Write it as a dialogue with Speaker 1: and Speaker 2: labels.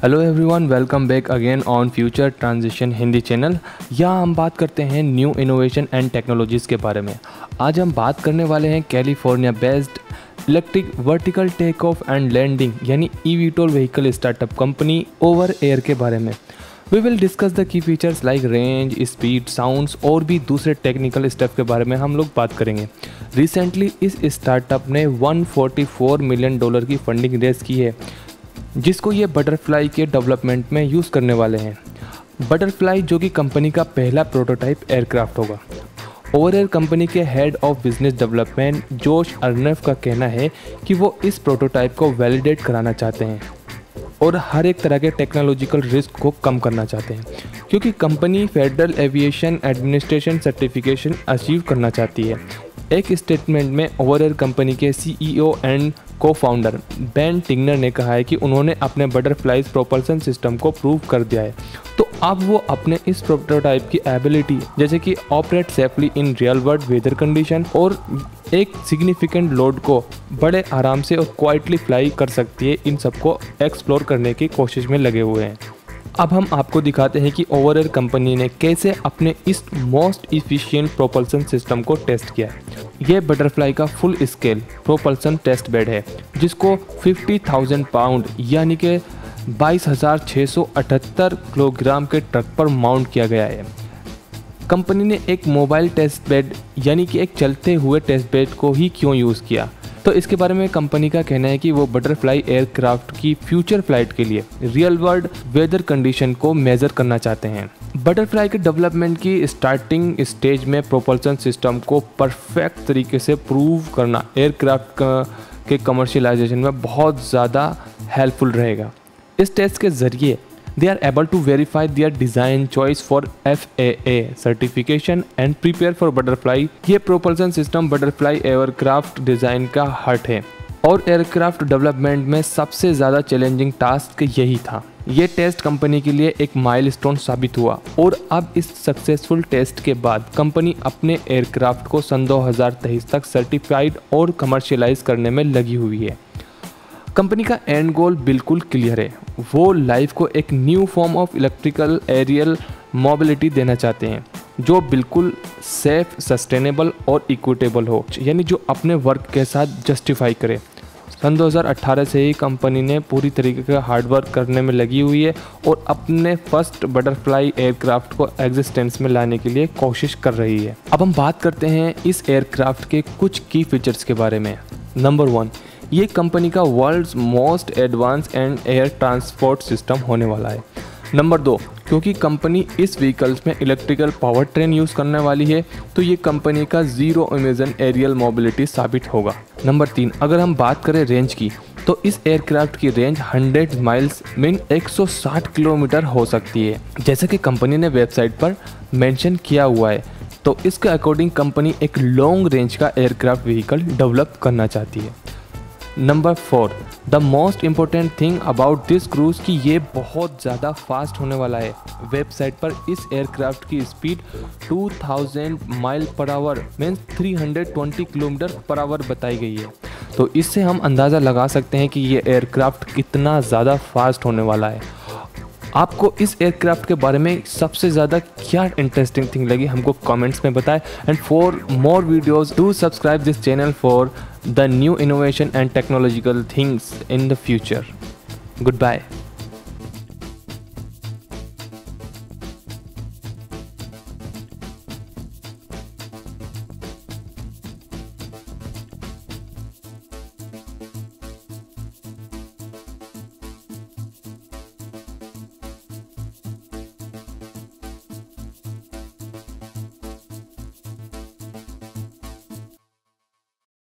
Speaker 1: Hello everyone, welcome back again on future transition Hindi channel. यहाँ हम बात करते हैं न्यू इनोवेशन एंड टेक्नोलॉजीज़ के बारे में। आज हम बात करने वाले हैं California based electric vertical take off and landing यानी eVTOL vehicle startup company Overair के बारे में। We will discuss the key features like range, speed, sounds और भी दूसरे टेक्निकल स्टेप के बारे में हम लोग बात करेंगे। रिसेंटली इस स्टार्टअप ने $144 मिलियन की फंडिंग रेज की है, जिसको ये बटरफ्लाई के डेवलपमेंट में यूज़ करने वाले हैं। बटरफ्लाई जो कि कंपनी का पहला प्रोटोटाइप एयरक्राफ्ट होगा। ओवर एयर कंपनी के हेड ऑफ बिजनेस डेवलपमेंट जोश अर्नेफ का कहना है कि वो इस प्रोटोटाइप को वैलिडेट कराना चाहते हैं और हर एक तरह के टेक्नोलॉजिकल रिस्क को कम करना चाहते हैं, क्योंकि company federal aviation administration certification achieve करना चाहती है। एक स्टेटमेंट में ओवर एयर कंपनी के सीईओ एंड को फाउंडर बेन टिग्नर ने कहा है कि उन्होंने अपने बटरफ्लाइज प्रोपल्सन सिस्टम को प्रूव कर दिया है, तो अब वो अपने इस प्रोटोटाइप की एबिलिटी जैसे कि operate safely in real world weather condition और एक सिग्निफिकेंट लोड को बड़े आराम से और क्वाइटली फ्लाई कर सकती है, इन सबको एक्सप्लोर करने की कोशिश में लगे हुए हैं। अब हम आपको दिखाते हैं कि ओवर एयर कंपनी ने कैसे अपने इस मोस्ट इफिशिएंट प्रोपल्सन सिस्टम को टेस्ट किया है। यह बटरफ्लाई का full scale propulsion test bed है, जिसको 50,000 पाउंड यानी कि 22,678 किलोग्राम के ट्रक पर माउंट किया गया है। कंपनी ने एक मोबाइल टेस्ट बेड यानी कि एक चलते हुए टेस्ट बेड को ही क्यों यूज़ किया, तो इसके बारे में कंपनी का कहना है कि वो बटरफ्लाई एयरक्राफ्ट की फ्यूचर फ्लाइट के लिए रियल वर्ल्ड वेदर कंडीशन को मेजर करना चाहते हैं। बटरफ्लाई के डेवलपमेंट की स्टार्टिंग स्टेज में प्रोपल्सन सिस्टम को परफेक्ट तरीके से प्रूव करना एयरक्राफ्ट के कमर्शियलाइजेशन में बहुत ज़्यादा हेल्पफुल रहेगा। इस टेस्ट के ज़रिए they are able to verify their design choice for FAA certification and prepare for butterfly। ये propulsion system butterfly aircraft design का हार्ट है और एयरक्राफ्ट डेवलपमेंट में सबसे ज़्यादा चैलेंजिंग टास्क यही था। ये टेस्ट कंपनी के लिए एक माइलस्टोन साबित हुआ और अब इस सक्सेसफुल टेस्ट के बाद कंपनी अपने एयरक्राफ्ट को सन 2023 तक सर्टिफाइड और कमर्शियलाइज करने में लगी हुई है। कंपनी का एंड गोल बिल्कुल क्लियर है, वो लाइफ को एक new form of electrical aerial mobility देना चाहते हैं जो बिल्कुल सेफ, सस्टेनेबल और इक्विटेबल हो, यानी जो अपने वर्क के साथ जस्टिफाई करे। सन 2018 से ही कंपनी ने पूरी तरीके का हार्डवर्क करने में लगी हुई है और अपने फर्स्ट बटरफ्लाई एयरक्राफ्ट को एग्जिस्टेंस में लाने के लिए कोशिश कर रही है। अब हम बात करते हैं इस एयरक्राफ्ट के कुछ की फीचर्स के बारे में। नंबर 1, ये कंपनी का world's most advance and air transport system होने वाला है। नंबर 2, क्योंकि कंपनी इस व्हीकल्स में इलेक्ट्रिकल पावर ट्रेन यूज़ करने वाली है, तो ये कंपनी का ज़ीरो इमिशन एरियल मोबिलिटी साबित होगा। नंबर 3, अगर हम बात करें रेंज की, तो इस एयरक्राफ्ट की रेंज 100 माइल्स मीन 160 किलोमीटर हो सकती है, जैसे कि कंपनी ने वेबसाइट पर मेंशन किया हुआ है। तो इसके अकॉर्डिंग कंपनी एक लॉन्ग रेंज का एयरक्राफ्ट व्हीकल डेवलप करना चाहती है। Number 4, the most important thing about this cruise कि ये बहुत ज़्यादा फास्ट होने वाला है। वेबसाइट पर इस एयरक्राफ्ट की speed 2000 mile per hour means 320 kilometre per hour बताई गई है। तो इससे हम अंदाज़ा लगा सकते हैं कि ये एयरक्राफ्ट कितना ज़्यादा फास्ट होने वाला है। आपको इस एयरक्राफ्ट के बारे में सबसे ज़्यादा क्या इंटरेस्टिंग थिंग लगी हमको कमेंट्स में बताएं। And for more videos do subscribe this channel for the new innovation and technological things in the future. Good bye.